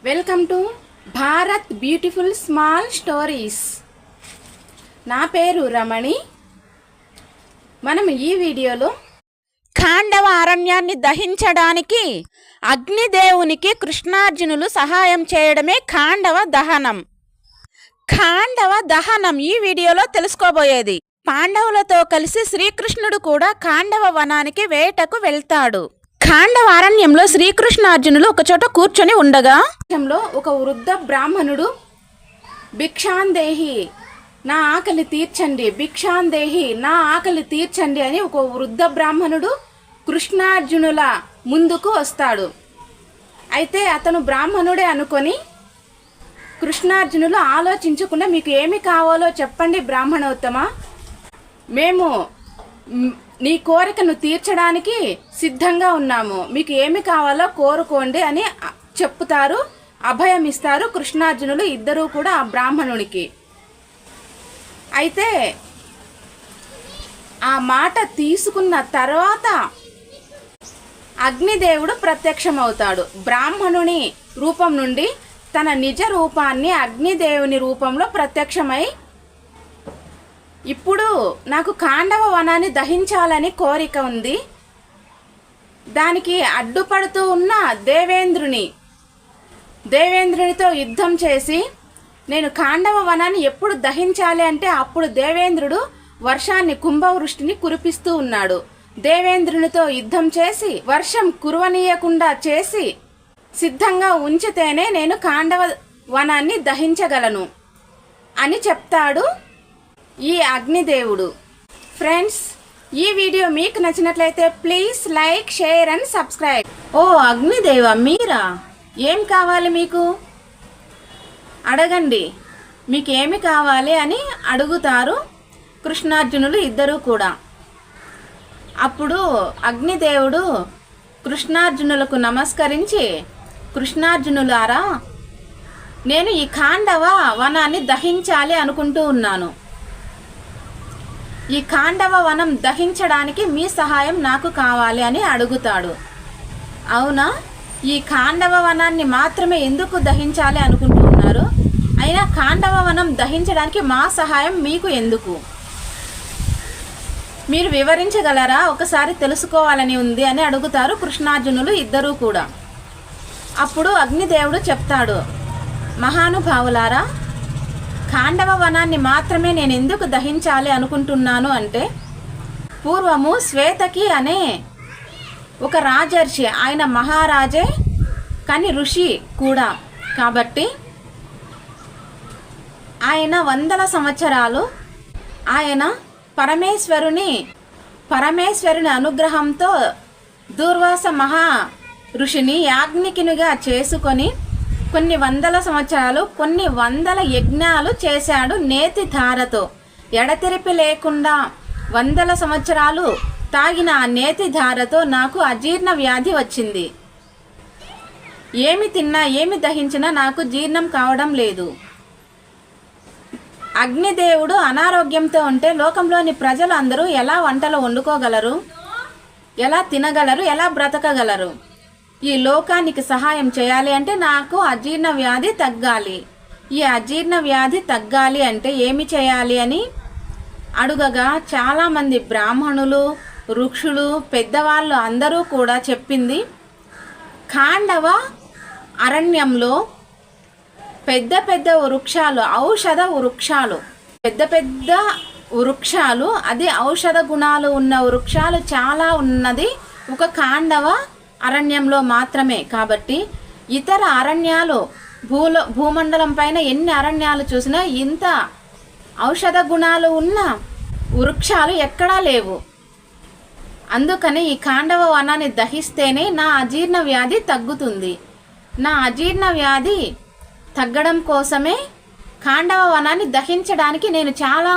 Welcome to Bharat beautiful small stories. నా పేరు రమణి. మనం ఈ వీడియోలో ఖాండవ అరణ్యాన్ని దహించడానికి అగ్నిదేవునికి కృష్ణార్జునులు సహాయం చేయడమే ఖాండవ దహనం. ఖాండవ దహనం ఈ వీడియోలో తెలుసుకోబోయేది. పాండవులతో కలిసి శ్రీకృష్ణుడు కూడా ఖాండవ వనానికి వేటకు వెళ్తాడు. ఖాండవ అరణ్యంలో శ్రీకృష్ణార్జునులు ఒకచోట కూర్చొని ఉండగా ఒక వృద్ధ బ్రాహ్మణుడు భిక్షాందేహి నా ఆకలి తీర్చండి, భిక్షాందేహి నా ఆకలి తీర్చండి అని ఒక వృద్ధ బ్రాహ్మణుడు కృష్ణార్జునుల ముందుకు వస్తాడు. అయితే అతను బ్రాహ్మణుడే అనుకొని కృష్ణార్జునులు ఆలోచించకుండా మీకు ఏమి కావాలో చెప్పండి బ్రాహ్మణోత్తమ, మేము నీ కోరికను తీర్చడానికి సిద్ధంగా ఉన్నాము, మీకు ఏమి కావాలో కోరుకోండి అని చెప్తారు, అభయం ఇస్తారు కృష్ణార్జునులు ఇద్దరూ కూడా ఆ బ్రాహ్మణునికి. అయితే ఆ మాట తీసుకున్న తర్వాత అగ్నిదేవుడు ప్రత్యక్షమవుతాడు. బ్రాహ్మణుని రూపం నుండి తన నిజ రూపాన్ని అగ్నిదేవుని రూపంలో ప్రత్యక్షమై, ఇప్పుడు నాకు ఖాండవ వనాన్ని దహించాలని కోరిక ఉంది, దానికి అడ్డుపడుతూ ఉన్న దేవేంద్రునితో యుద్ధం చేసి నేను ఖాండవ వనాన్ని ఎప్పుడు దహించాలి అంటే అప్పుడు దేవేంద్రుడు వర్షాన్ని కుంభవృష్టిని కురిపిస్తూ ఉన్నాడు. దేవేంద్రునితో యుద్ధం చేసి వర్షం కురవనీయకుండా చేసి సిద్ధంగా ఉంచితేనే నేను ఖాండవ వనాన్ని దహించగలను అని చెప్తాడు ఈ అగ్నిదేవుడు. ఫ్రెండ్స్, ఈ వీడియో మీకు నచ్చినట్లయితే please like, share and subscribe. ఓ అగ్నిదేవ, మీరా? ఏం కావాలి మీకు? అడగండి, మీకు ఏమి కావాలి అని అడుగుతారు కృష్ణార్జునులు ఇద్దరూ కూడా. అప్పుడు అగ్నిదేవుడు కృష్ణార్జునులకు నమస్కరించి, కృష్ణార్జునులారా, నేను ఈ ఖాండవ వనాన్ని దహించాలి అనుకుంటూ ఉన్నాను. ఈ ఖాండవ వనం దహించడానికి మీ సహాయం నాకు కావాలి అని అడుగుతాడు. అవునా, ఈ ఖాండవ వనాన్ని మాత్రమే ఎందుకు దహించాలి అనుకుంటున్నారు? అయినా ఖాండవ వనం దహించడానికి మా సహాయం మీకు ఎందుకు? మీరు వివరించగలరా? ఒకసారి తెలుసుకోవాలని ఉంది అని అడుగుతారు కృష్ణార్జునులు ఇద్దరూ కూడా. అప్పుడు అగ్నిదేవుడు చెప్తాడు, మహానుభావులారా, ఖాండవ వనాన్ని మాత్రమే నేను ఎందుకు దహించాలి అనుకుంటున్నాను అంటే, పూర్వము శ్వేతకి అనే ఒక రాజర్షి, ఆయన మహారాజే కానీ ఋషి కూడా కాబట్టి ఆయన 100 సంవత్సరాలు ఆయన పరమేశ్వరుని అనుగ్రహంతో దూర్వాస మహా ఋషిని యాజ్ఞికునిగా చేసుకొని కొన్ని 100 సంవత్సరాలు కొన్ని 100 యజ్ఞాలు చేశాడు నేతి ధారతో. ఎడతెరిపి లేకుండా 100 సంవత్సరాలు తాగిన ఆ నేతి ధారతో నాకు అజీర్ణ వ్యాధి వచ్చింది. ఏమి తిన్నా ఏమి దహించినా నాకు జీర్ణం కావడం లేదు. అగ్నిదేవుడు అనారోగ్యంతో ఉంటే లోకంలోని ప్రజలు అందరూ ఎలా వంటలు వండుకోగలరు, ఎలా తినగలరు, ఎలా బ్రతకగలరు? ఈ లోకానికి సహాయం చేయాలి అంటే నాకు అజీర్ణ వ్యాధి తగ్గాలి. ఈ అజీర్ణ వ్యాధి తగ్గాలి అంటే ఏమి చేయాలి అని అడుగగా చాలామంది బ్రాహ్మణులు, ఋషులు, పెద్దవాళ్ళు అందరూ కూడా చెప్పింది, ఖాండవ అరణ్యంలో పెద్ద పెద్ద వృక్షాలు, ఔషధ వృక్షాలు, పెద్ద పెద్ద వృక్షాలు, అది ఔషధ గుణాలు ఉన్న వృక్షాలు చాలా ఉన్నది ఒక ఖాండవ అరణ్యంలో మాత్రమే. కాబట్టి ఇతర అరణ్యాలు భూమండలం పైన ఎన్ని అరణ్యాలు చూసినా ఇంత ఔషధ గుణాలు ఉన్న వృక్షాలు ఎక్కడా లేవు. అందుకని ఈ ఖాండవ వనాన్ని దహిస్తేనే నా అజీర్ణ వ్యాధి తగ్గుతుంది. నా అజీర్ణ వ్యాధి తగ్గడం కోసమే ఖాండవ వనాన్ని దహించడానికి నేను చాలా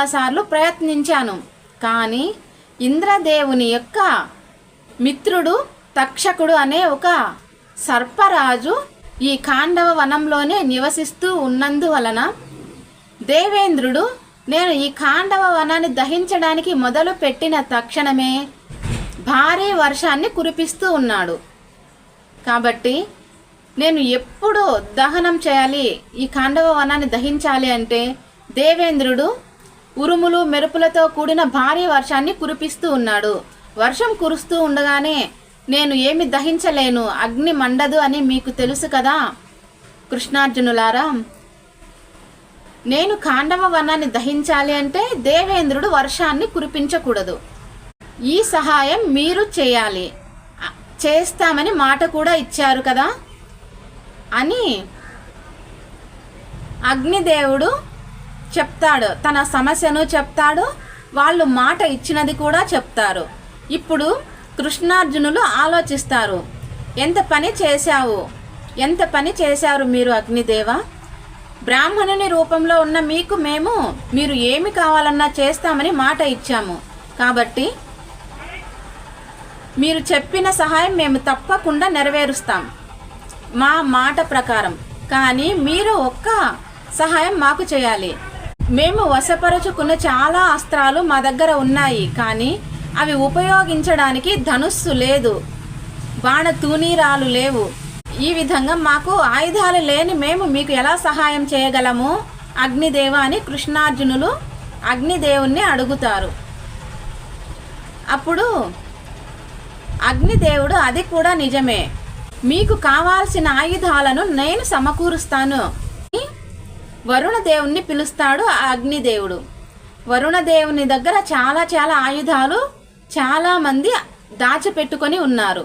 సార్లు ప్రయత్నించాను. కానీ ఇంద్రదేవుని యొక్క మిత్రుడు తక్షకుడు అనే ఒక సర్పరాజు ఈ ఖాండవ వనంలోనే నివసిస్తూ ఉన్నందువలన దేవేంద్రుడు నేను ఈ ఖాండవ వనాన్ని దహించడానికి మొదలు పెట్టిన తక్షణమే భారీ వర్షాన్ని కురిపిస్తూ ఉన్నాడు. కాబట్టి నేను ఎప్పుడు దహనం చేయాలి, ఈ ఖాండవ వనాన్ని దహించాలి అంటే దేవేంద్రుడు ఉరుములు మెరుపులతో కూడిన భారీ వర్షాన్ని కురిపిస్తూ ఉన్నాడు. వర్షం కురుస్తూ ఉండగానే నేను ఏమి దహించలేను, అగ్ని మండదు అని మీకు తెలుసు కదా కృష్ణార్జునులారా. నేను ఖాండవ వనాన్ని దహించాలి అంటే దేవేంద్రుడు వర్షాన్ని కురిపించకూడదు. ఈ సహాయం మీరు చేయాలి, చేస్తామని మాట కూడా ఇచ్చారు కదా అని అగ్నిదేవుడు చెప్తాడు. తన సమస్యను చెప్తాడు, వాళ్ళు మాట ఇచ్చినది కూడా చెప్తారు. ఇప్పుడు కృష్ణార్జునులు ఆలోచిస్తారు, ఎంత పని చేశారు మీరు అగ్నిదేవ. బ్రాహ్మణుని రూపంలో ఉన్న మీకు మీరు ఏమి కావాలన్నా చేస్తామని మాట ఇచ్చాము. కాబట్టి మీరు చెప్పిన సహాయం మేము తప్పకుండా నెరవేరుస్తాం మా మాట ప్రకారం. కానీ మీరు ఒక్క సహాయం మాకు చేయాలి. మేము వశపరుచుకున్న చాలా అస్త్రాలు మా దగ్గర ఉన్నాయి, కానీ అవి ఉపయోగించడానికి ధనుస్సు లేదు, బాణ తూనీరాలు లేవు. ఈ విధంగా మాకు ఆయుధాలు లేని మేము మీకు ఎలా సహాయం చేయగలము అగ్నిదేవ అని కృష్ణార్జునులు అగ్నిదేవుణ్ణి అడుగుతారు. అప్పుడు అగ్నిదేవుడు అది కూడా నిజమే, మీకు కావాల్సిన ఆయుధాలను నేను సమకూరుస్తాను. వరుణదేవుణ్ణి పిలుస్తాడు ఆ అగ్నిదేవుడు. వరుణదేవుని దగ్గర చాలా ఆయుధాలు చాలామంది దాచిపెట్టుకొని ఉన్నారు.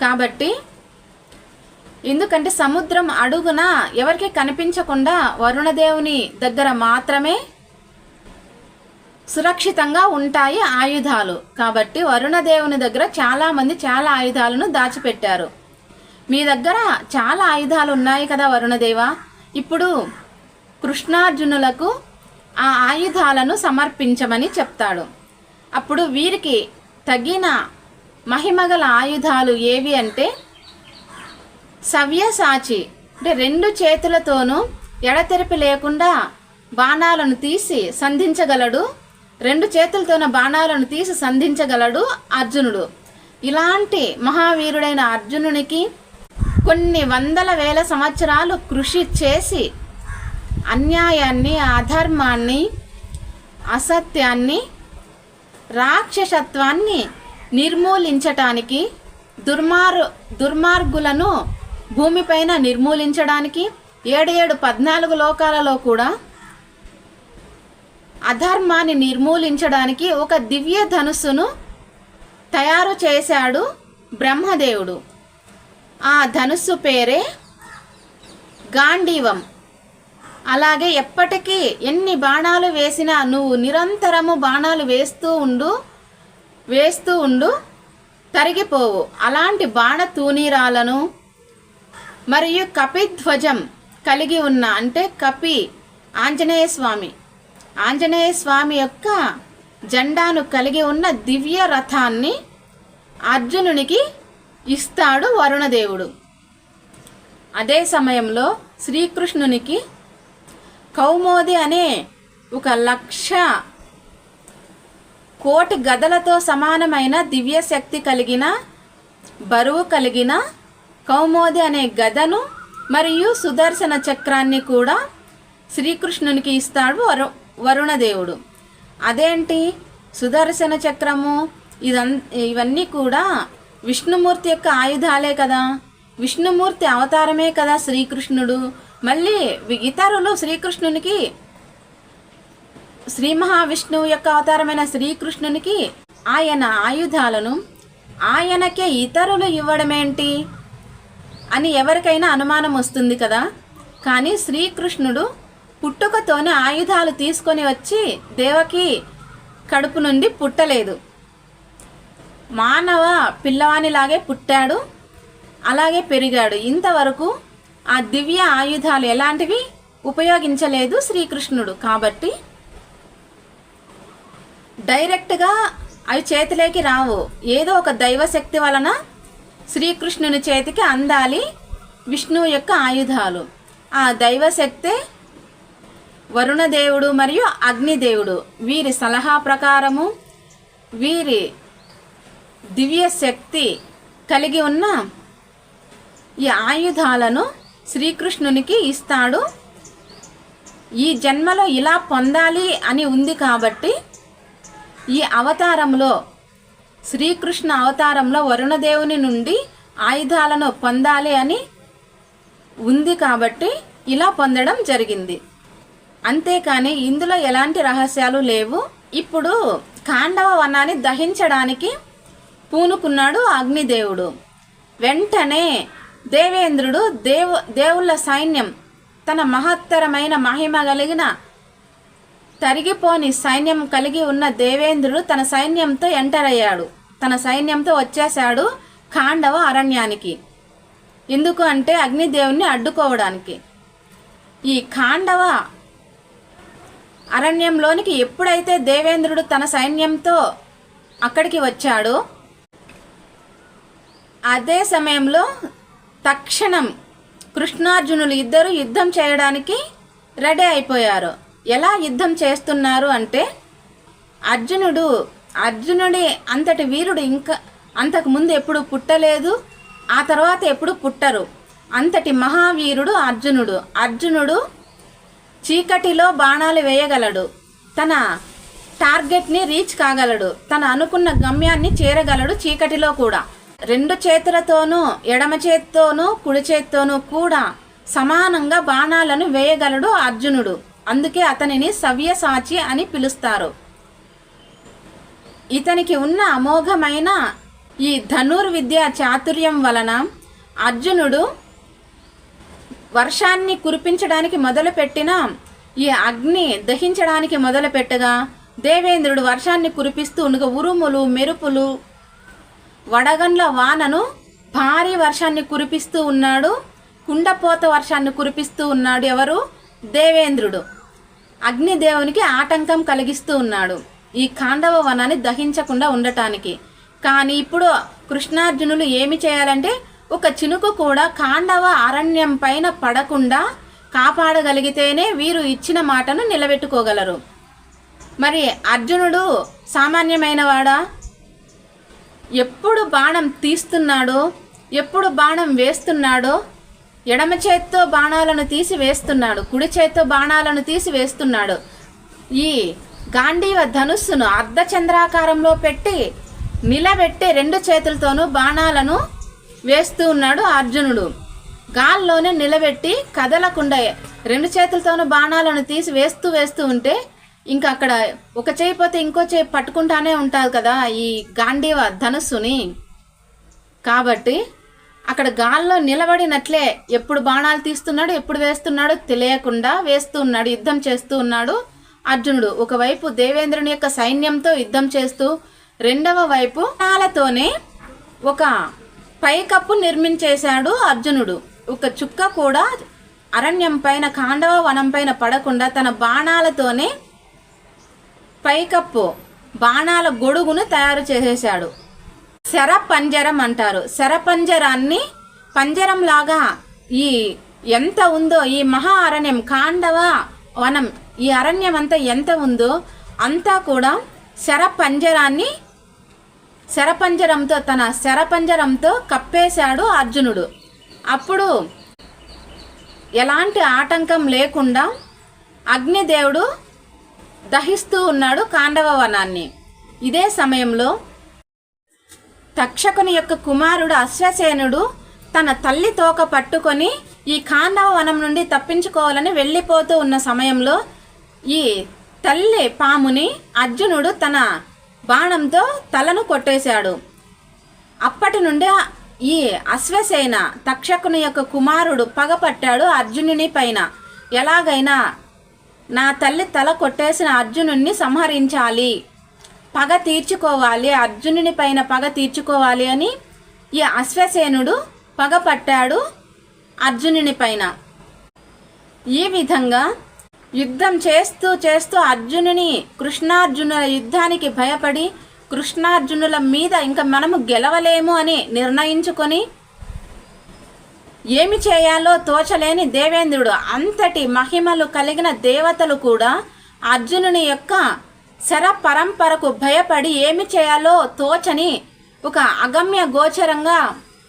కాబట్టి ఎందుకంటే సముద్రం అడుగున ఎవరికి కనిపించకుండా వరుణదేవుని దగ్గర మాత్రమే సురక్షితంగా ఉంటాయి ఆయుధాలు. కాబట్టి వరుణదేవుని దగ్గర చాలామంది చాలా ఆయుధాలను దాచిపెట్టారు. మీ దగ్గర చాలా ఆయుధాలు ఉన్నాయి కదా వరుణదేవ, ఇప్పుడు కృష్ణార్జునులకు ఆ ఆయుధాలను సమర్పించమని చెప్తాడు. అప్పుడు వీరికి తగిన మహిమగల ఆయుధాలు ఏవి అంటే సవ్యసాచి, అంటే 2 చేతులతోనూ ఎడతెరిపి లేకుండా బాణాలను తీసి సంధించగలడు. 2 చేతులతోన బాణాలను తీసి సంధించగలడు అర్జునుడు. ఇలాంటి మహావీరుడైన అర్జునునికి కొన్ని వందల వేల సంవత్సరాలు కృషి చేసి అన్యాయాన్ని, అధర్మాన్ని, అసత్యాన్ని, రాక్షసత్వాన్ని నిర్మూలించటానికి, దుర్మార్గులను భూమిపైన నిర్మూలించడానికి, 14 లోకాలలో కూడా అధర్మాన్ని నిర్మూలించడానికి ఒక దివ్య ధనుస్సును తయారు చేశాడు బ్రహ్మదేవుడు. ఆ ధనుస్సు పేరే గాంధీవం. అలాగే ఎప్పటికీ ఎన్ని బాణాలు వేసినా నువ్వు నిరంతరము బాణాలు వేస్తూ ఉండు తరిగిపోవు. అలాంటి బాణ తూనీరాలను మరియు కపిధ్వజం కలిగి ఉన్న, అంటే కపి ఆంజనేయ స్వామి యొక్క జెండాను కలిగి ఉన్న దివ్య రథాన్ని అర్జునునికి ఇస్తాడు వరుణదేవుడు. అదే సమయంలో శ్రీకృష్ణునికి కౌమోది అనే 1,00,000,000 గదలతో సమానమైన దివ్య శక్తి కలిగిన, బరువు కలిగిన కౌమోది అనే గదను మరియు సుదర్శన చక్రాన్ని కూడా శ్రీకృష్ణునికి ఇస్తాడు వరుణదేవుడు. అదేంటి సుదర్శన చక్రము, ఇవన్నీ కూడా విష్ణుమూర్తి యొక్క ఆయుధాలే కదా, విష్ణుమూర్తి అవతారమే కదా శ్రీకృష్ణుడు. మళ్ళీ ఇతరులు శ్రీకృష్ణునికి, శ్రీ మహావిష్ణువు యొక్క అవతారమైన శ్రీకృష్ణునికి ఆయన ఆయుధాలను ఆయనకే ఇతరులు ఇవ్వడమేంటి అని ఎవరికైనా అనుమానం వస్తుంది కదా. కానీ శ్రీకృష్ణుడు పుట్టుకతోనే ఆయుధాలు తీసుకొని వచ్చి దేవకి కడుపు నుండి పుట్టలేదు, మానవ పిల్లవానిలాగే పుట్టాడు, అలాగే పెరిగాడు. ఇంతవరకు ఆ దివ్య ఆయుధాలు ఎలాంటివి ఉపయోగించలేదు శ్రీకృష్ణుడు. కాబట్టి డైరెక్ట్గా అవి చేతిలోకి రావు, ఏదో ఒక దైవశక్తి వలన శ్రీకృష్ణుని చేతికి అందాలి విష్ణువు యొక్క ఆయుధాలు. ఆ దైవశక్తే వరుణదేవుడు మరియు అగ్నిదేవుడు. వీరి సలహా ప్రకారము, వీరి దివ్య శక్తి కలిగి ఉన్న ఈ ఆయుధాలను శ్రీకృష్ణునికి ఇస్తాడు. ఈ జన్మలో ఇలా పొందాలి అని ఉంది కాబట్టి ఈ అవతారంలో శ్రీకృష్ణ అవతారంలో వరుణదేవుని నుండి ఆయుధాలను పొందాలి అని ఉంది కాబట్టి ఇలా పొందడం జరిగింది. అంతేకాని ఇందులో ఎలాంటి రహస్యాలు లేవు. ఇప్పుడు ఖాండవ వనాన్ని దహించడానికి పూనుకున్నాడు అగ్నిదేవుడు. వెంటనే దేవేంద్రుడు దేవుళ్ళ సైన్యం, తన మహత్తరమైన మహిమ కలిగిన తరిగిపోని సైన్యం కలిగి ఉన్న దేవేంద్రుడు తన సైన్యంతో ఎంటర్ అయ్యాడు. తన సైన్యంతో వచ్చేశాడు ఖాండవ అరణ్యానికి. ఎందుకు అంటే అగ్నిదేవుని అడ్డుకోవడానికి. ఈ ఖాండవ అరణ్యంలోనికి ఎప్పుడైతే దేవేంద్రుడు తన సైన్యంతో అక్కడికి వచ్చాడో అదే సమయంలో తక్షణం కృష్ణార్జునులు ఇద్దరు యుద్ధం చేయడానికి రెడీ అయిపోయారు. ఎలా యుద్ధం చేస్తున్నారు అంటే అర్జునుడి అంతటి వీరుడు ఇంకా అంతకు ముందు ఎప్పుడు పుట్టలేదు, ఆ తర్వాత ఎప్పుడు పుట్టరు. అంతటి మహావీరుడు అర్జునుడు చీకటిలో బాణాలు వేయగలడు, తన టార్గెట్ని రీచ్ కాగలడు, తన అనుకున్న గమ్యాన్ని చేరగలడు చీకటిలో కూడా. రెండు చేతులతోనూ, ఎడమ చేత్తోనూ కుడి చేత్తోనూ కూడా సమానంగా బాణాలను వేయగలడు అర్జునుడు. అందుకే అతనిని సవ్యసాచి అని పిలుస్తారు. ఇతనికి ఉన్న అమోఘమైన ఈ ధనుర్విద్య చాతుర్యం వలన అర్జునుడు వర్షాన్ని కురిపించడానికి మొదలుపెట్టిన ఈ అగ్ని దహించడానికి మొదలుపెట్టగా దేవేంద్రుడు వర్షాన్ని కురిపిస్తూ ఉండగా ఉరుములు, మెరుపులు, వడగండ్ల వానను భారీ వర్షాన్ని కురిపిస్తూ ఉన్నాడు. కుండపోత వర్షాన్ని కురిపిస్తూ ఉన్నాడు. ఎవరు? దేవేంద్రుడు. అగ్నిదేవునికి ఆటంకం కలిగిస్తూ ఉన్నాడు ఈ ఖాండవ వనాన్ని దహించకుండా ఉండటానికి. కానీ ఇప్పుడు కృష్ణార్జునులు ఏమి చేయాలంటే ఒక చినుకు కూడా ఖాండవ అరణ్యం పైన పడకుండా కాపాడగలిగితేనే వీరు ఇచ్చిన మాటను నిలబెట్టుకోగలరు. మరి అర్జునుడు సామాన్యమైన వాడా? ఎప్పుడు బాణం తీస్తున్నాడో, ఎప్పుడు బాణం వేస్తున్నాడో, ఎడమ చేత్తో బాణాలను తీసి వేస్తున్నాడు, కుడి చేత్తో బాణాలను తీసి వేస్తున్నాడు. ఈ గాంధీవ ధనుస్సును అర్ధచంద్రాకారంలో పెట్టి నిలబెట్టి రెండు చేతులతోనూ బాణాలను వేస్తూ ఉన్నాడు అర్జునుడు. గాల్లోనే నిలబెట్టి కదలకుండా రెండు చేతులతోనూ బాణాలను తీసి వేస్తూ ఉంటే ఇంకా అక్కడ ఒక చేయి పోతే ఇంకో చేయి పట్టుకుంటానే ఉంటుంది కదా ఈ గాంధీవ ధనుస్సుని. కాబట్టి అక్కడ గాల్లో నిలబడినట్లే ఎప్పుడు బాణాలు తీస్తున్నాడు, ఎప్పుడు వేస్తున్నాడో తెలియకుండా వేస్తూ ఉన్నాడు, యుద్ధం చేస్తూ ఉన్నాడు అర్జునుడు. ఒకవైపు దేవేంద్రుని యొక్క సైన్యంతో యుద్ధం చేస్తూ, రెండవ వైపు బాణాలతోనే ఒక పైకప్పు నిర్మించేశాడు అర్జునుడు. ఒక చుక్క కూడా అరణ్యం పైన, ఖాండవ వనం పైన పడకుండా తన బాణాలతోనే పైకప్పు, బాణాల గొడుగును తయారు చేసేశాడు. శరపంజరం అంటారు. శరపంజరాన్ని పంజరంలాగా ఈ ఎంత ఉందో ఈ మహా అరణ్యం ఖాండవ వనం, ఈ అరణ్యం అంతా ఎంత ఉందో అంతా కూడా శరపంజరంతో తన శరపంజరంతో కప్పేశాడు అర్జునుడు. అప్పుడు ఎలాంటి ఆటంకం లేకుండా అగ్నిదేవుడు దహిస్తూ ఉన్నాడు ఖాండవ వనాన్ని. ఇదే సమయంలో తక్షకుని యొక్క కుమారుడు అశ్వసేనుడు తన తల్లి తోక పట్టుకొని ఈ ఖాండవ వనం నుండి తప్పించుకోవాలని వెళ్ళిపోతూ ఉన్న సమయంలో ఈ తల్లి పాముని అర్జునుడు తన బాణంతో తలను కొట్టేశాడు. అప్పటి నుండి ఈ అశ్వసేన తక్షకుని యొక్క కుమారుడు పగపట్టాడు అర్జునుని పైన. ఎలాగైనా నా తల్లి తల కొట్టేసిన అర్జునుడిని సంహరించాలి, పగ తీర్చుకోవాలి, అర్జునుని పైన పగ తీర్చుకోవాలి అని ఈ అశ్వసేనుడు పగపట్టాడు అర్జునుని పైన. ఈ విధంగా యుద్ధం చేస్తూ అర్జునుని కృష్ణార్జునుల యుద్ధానికి భయపడి కృష్ణార్జునుల మీద ఇంకా మనము గెలవలేము అని నిర్ణయించుకొని ఏమి చేయాలో తోచలేని దేవేంద్రుడు, అంతటి మహిమలు కలిగిన దేవతలు కూడా అర్జునుని యొక్క శర పరంపరకు భయపడి ఏమి చేయాలో తోచని ఒక అగమ్య గోచరంగా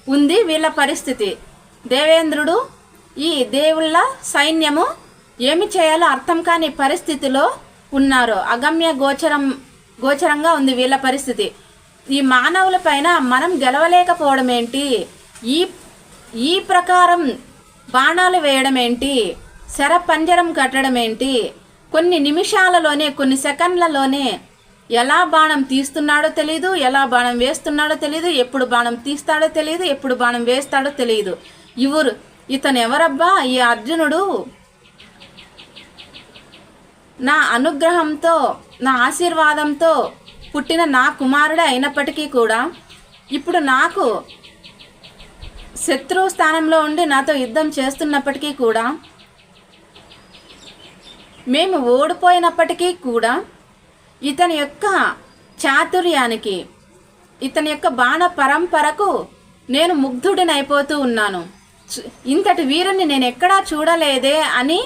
ఉంది వీళ్ళ పరిస్థితి. దేవేంద్రుడు ఈ దేవుళ్ళ సైన్యము ఏమి చేయాలో అర్థం కాని పరిస్థితిలో ఉన్నారు. అగమ్య గోచరంగా ఉంది వీళ్ళ పరిస్థితి. ఈ మానవుల పైన మనం గెలవలేకపోవడం ఏంటి, ఈ ప్రకారం బాణాలు వేయడం ఏంటి, శర పంజరం కట్టడం ఏంటి, కొన్ని నిమిషాలలోనే కొన్ని సెకండ్లలోనే ఎలా బాణం తీస్తున్నాడో తెలియదు, ఎలా బాణం వేస్తున్నాడో తెలియదు, ఎప్పుడు బాణం తీస్తాడో తెలియదు, ఎప్పుడు బాణం వేస్తాడో తెలియదు. ఇతను ఎవరబ్బా? ఈ అర్జునుడు నా అనుగ్రహంతో నా ఆశీర్వాదంతో పుట్టిన నా కుమారుడే అయినప్పటికీ కూడా ఇప్పుడు నాకు శత్రువు స్థానంలో ఉండి నాతో యుద్ధం చేస్తున్నప్పటికీ కూడా, మేము ఓడిపోయినప్పటికీ కూడా ఇతని యొక్క చాతుర్యానికి, ఇతని యొక్క బాణ పరంపరకు నేను ముగ్ధుడినైపోతూ ఉన్నాను. ఇంతటి వీరుని నేను ఎక్కడా చూడలేదే అని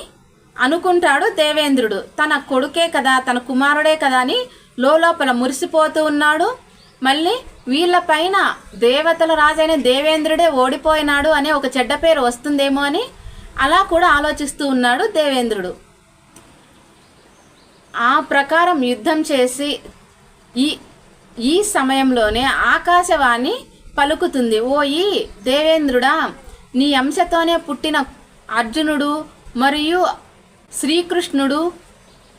అనుకుంటాడు దేవేంద్రుడు. తన కొడుకే కదా, తన కుమారుడే కదా అని లోపల మురిసిపోతూ ఉన్నాడు. మళ్ళీ వీళ్ళ పైన దేవతల రాజైన దేవేంద్రుడే ఓడిపోయినాడు అనే ఒక చెడ్డ పేరు వస్తుందేమో అని అలా కూడా ఆలోచిస్తూ ఉన్నాడు దేవేంద్రుడు. ఆ ప్రకారం యుద్ధం చేసి ఈ సమయంలోనే ఆకాశవాణి పలుకుతుంది, ఓ ఈ దేవేంద్రుడా, నీ అంశతోనే పుట్టిన అర్జునుడు మరియు శ్రీకృష్ణుడు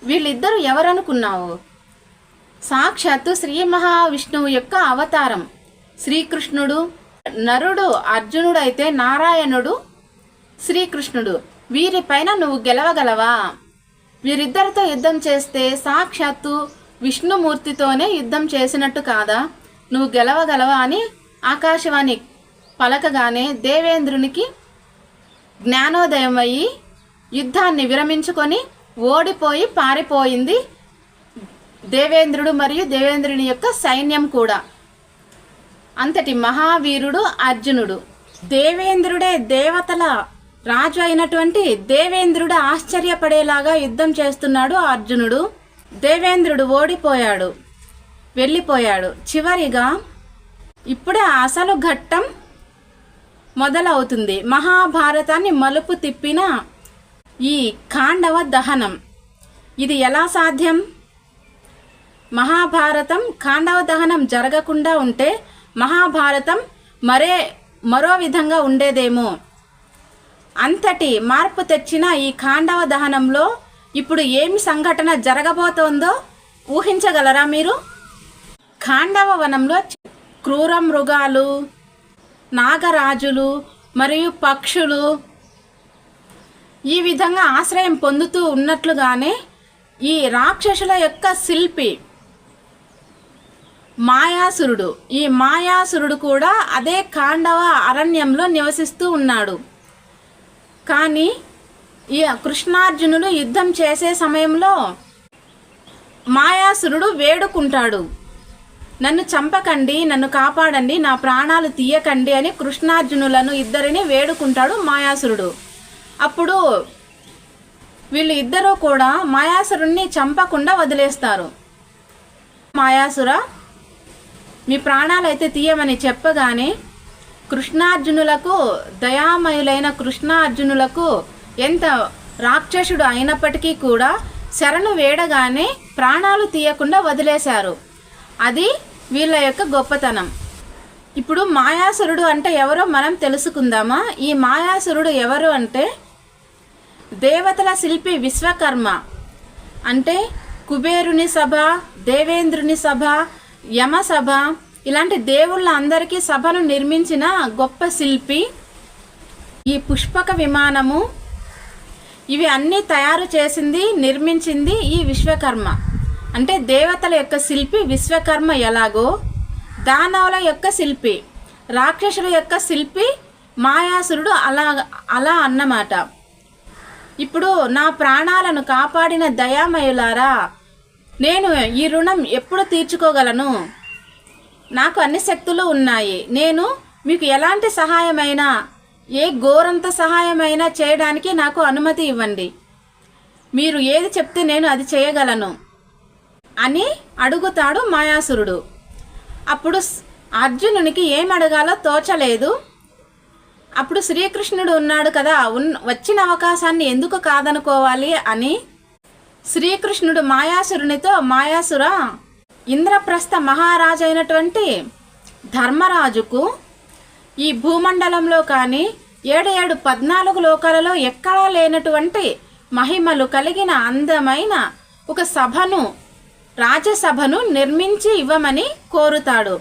వీళ్ళిద్దరూ ఎవరనుకున్నావు? సాక్షాత్తు శ్రీ మహావిష్ణువు యొక్క అవతారం. శ్రీకృష్ణుడు నరుడు అర్జునుడు అయితే నారాయణుడు శ్రీకృష్ణుడు. వీరిపైన నువ్వు గెలవగలవా? వీరిద్దరితో యుద్ధం చేస్తే సాక్షాత్తు విష్ణుమూర్తితోనే యుద్ధం చేసినట్టు కాదా? నువ్వు గెలవగలవా అని ఆకాశవాణి పలకగానే దేవేంద్రునికి జ్ఞానోదయం అయ్యి యుద్ధాన్ని విరమించుకొని ఓడిపోయి పారిపోయింది దేవేంద్రుడు మరియు దేవేంద్రుని యొక్క సైన్యం కూడా. అంతటి మహావీరుడు అర్జునుడు. దేవేంద్రుడే దేవతల రాజు అయినటువంటి దేవేంద్రుడు ఆశ్చర్యపడేలాగా యుద్ధం చేస్తున్నాడు అర్జునుడు. దేవేంద్రుడు ఓడిపోయాడు, వెళ్ళిపోయాడు. చివరిగా ఇప్పుడే అసలు ఘట్టం మొదలవుతుంది. మహాభారతాన్ని మలుపు తిప్పిన ఈ ఖాండవ దహనం. ఇది ఎలా సాధ్యం? మహాభారతం ఖాండవ దహనం జరగకుండా ఉంటే మహాభారతం మరో విధంగా ఉండేదేమో. అంతటి మార్పు తెచ్చిన ఈ ఖాండవ దహనంలో ఇప్పుడు ఏమి సంఘటన జరగబోతోందో ఊహించగలరా మీరు? ఖాండవ వనంలో క్రూర మృగాలు, నాగరాజులు మరియు పక్షులు ఈ విధంగా ఆశ్రయం పొందుతూ ఉన్నట్లుగానే ఈ రాక్షసుల యొక్క శిల్పి మాయాసురుడు, ఈ మాయాసురుడు కూడా అదే ఖాండవ అరణ్యంలో నివసిస్తూ ఉన్నాడు. కానీ ఈ కృష్ణార్జునులు యుద్ధం చేసే సమయంలో మాయాసురుడు వేడుకుంటాడు, నన్ను చంపకండి, నన్ను కాపాడండి, నా ప్రాణాలు తీయకండి అని కృష్ణార్జునులను ఇద్దరిని వేడుకుంటాడు మాయాసురుడు. అప్పుడు వీళ్ళు ఇద్దరూ కూడా మాయాసురుణ్ణి చంపకుండా వదిలేస్తారు. మాయాసుర, మీ ప్రాణాలైతే తీయమని చెప్పగానే కృష్ణార్జునులకు, దయామయులైన కృష్ణార్జునులకు ఎంత రాక్షసుడు అయినప్పటికీ కూడా శరణు వేడగానే ప్రాణాలు తీయకుండా వదిలేశారు. అది వీళ్ళ యొక్క గొప్పతనం. ఇప్పుడు మాయాసురుడు అంటే ఎవరో మనం తెలుసుకుందామా? ఈ మాయాసురుడు ఎవరు అంటే దేవతల శిల్పి విశ్వకర్మ. అంటే కుబేరుని సభ, దేవేంద్రుని సభ, యమ సభ ఇలాంటి దేవుళ్ళ అందరికీ సభను నిర్మించిన గొప్ప శిల్పి. ఈ పుష్పక విమానము ఇవి అన్నీ తయారు చేసింది, నిర్మించింది ఈ విశ్వకర్మ. అంటే దేవతల యొక్క శిల్పి విశ్వకర్మ ఎలాగో, దానవుల యొక్క శిల్పి, రాక్షసుల యొక్క శిల్పి మాయాసురుడు అలా అన్నమాట. ఇప్పుడు నా ప్రాణాలను కాపాడిన దయామయులారా, నేను ఈ రుణం ఎప్పుడు తీర్చుకోగలను? నాకు అన్ని శక్తులు ఉన్నాయి. నేను మీకు ఎలాంటి సహాయమైనా, ఏ ఘోరంత సహాయమైనా చేయడానికి నాకు అనుమతి ఇవ్వండి. మీరు ఏది చెప్తే నేను అది చేయగలను అని అడుగుతాడు మాయాసురుడు. అప్పుడు అర్జునునికి ఏం అడగాలో తోచలేదు. అప్పుడు శ్రీకృష్ణుడు ఉన్నాడు కదా, వచ్చిన అవకాశాన్ని ఎందుకు కాదనుకోవాలి అని శ్రీకృష్ణుడు మాయాసురునితో, మాయాసుర, ఇంద్రప్రస్థ మహారాజు అయినటువంటి ధర్మరాజుకు ఈ భూమండలంలో కానీ 14 లోకాలలో ఎక్కడా లేనటువంటి మహిమలు కలిగిన అందమైన ఒక సభను, రాజసభను నిర్మించి ఇవ్వమని కోరుతాడు.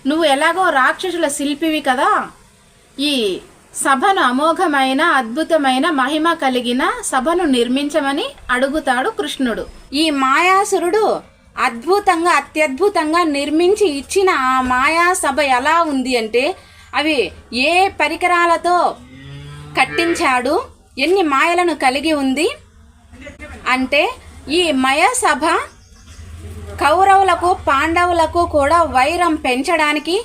నువ్వు ఎలాగో రాక్షసుల శిల్పివి కదా, ఈ సభను అమోఘమైన అద్భుతమైన మహిమ కలిగిన సభను నిర్మించమని అడుగుతాడు కృష్ణుడు. ఈ మాయాసురుడు అద్భుతంగా, అత్యద్భుతంగా నిర్మించి ఇచ్చిన ఆ మాయా సభ ఎలా ఉంది అంటే, అవి ఏ పరికరాలతో కట్టించాడు, ఎన్ని మాయలను కలిగి ఉంది అంటే, ఈ మాయా సభ కౌరవులకు పాండవులకు కూడా వైరం పెంచడానికి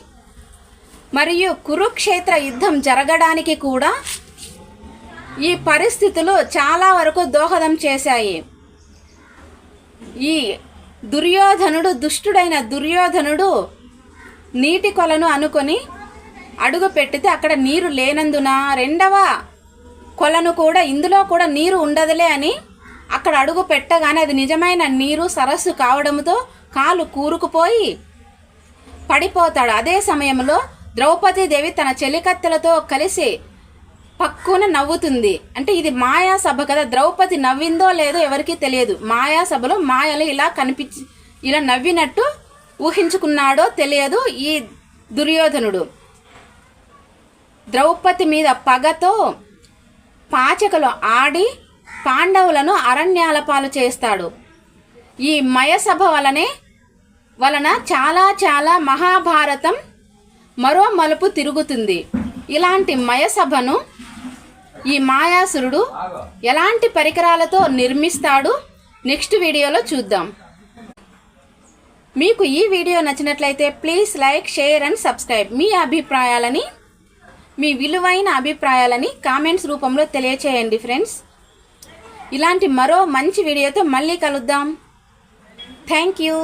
మరియు కురుక్షేత్ర యుద్ధం జరగడానికి కూడా ఈ పరిస్థితులు చాలా వరకు దోహదం చేశాయి. ఈ దుర్యోధనుడు, దుష్టుడైన దుర్యోధనుడు నీటి కొలను అనుకొని అడుగు పెట్టితే అక్కడ నీరు లేనందున రెండవ కొలను కూడా, ఇందులో కూడా నీరు ఉండదులే అని అక్కడ అడుగు పెట్టగానే అది నిజమైన నీరు సరస్సు కావడంతో కాలు కూరుకుపోయి పడిపోతాడు. అదే సమయంలో ద్రౌపదీదేవి తన చెలికత్తెలతో కలిసి పక్కున నవ్వుతుంది. అంటే ఇది మాయా సభ కదా, ద్రౌపది నవ్విందో లేదో ఎవరికీ తెలియదు. మాయా సభలో మాయలు ఇలా నవ్వినట్టు ఊహించుకున్నాడో తెలియదు ఈ దుర్యోధనుడు. ద్రౌపది మీద పగతో పాచకలు ఆడి పాండవులను అరణ్యాల పాలు చేస్తాడు. ఈ మయసభ వలన చాలా మహాభారతం మరో మలుపు తిరుగుతుంది. ఇలాంటి మయసభను ఈ మాయాసురుడు ఎలాంటి పరికరాలతో నిర్మిస్తాడు నెక్స్ట్ వీడియోలో చూద్దాం. మీకు ఈ వీడియో నచ్చినట్లయితే please like, share and subscribe. మీ విలువైన అభిప్రాయాలని కామెంట్స్ రూపంలో తెలియచేయండి ఫ్రెండ్స్. ఇలాంటి మరో మంచి వీడియోతో మళ్ళీ కలుద్దాం. Thank you.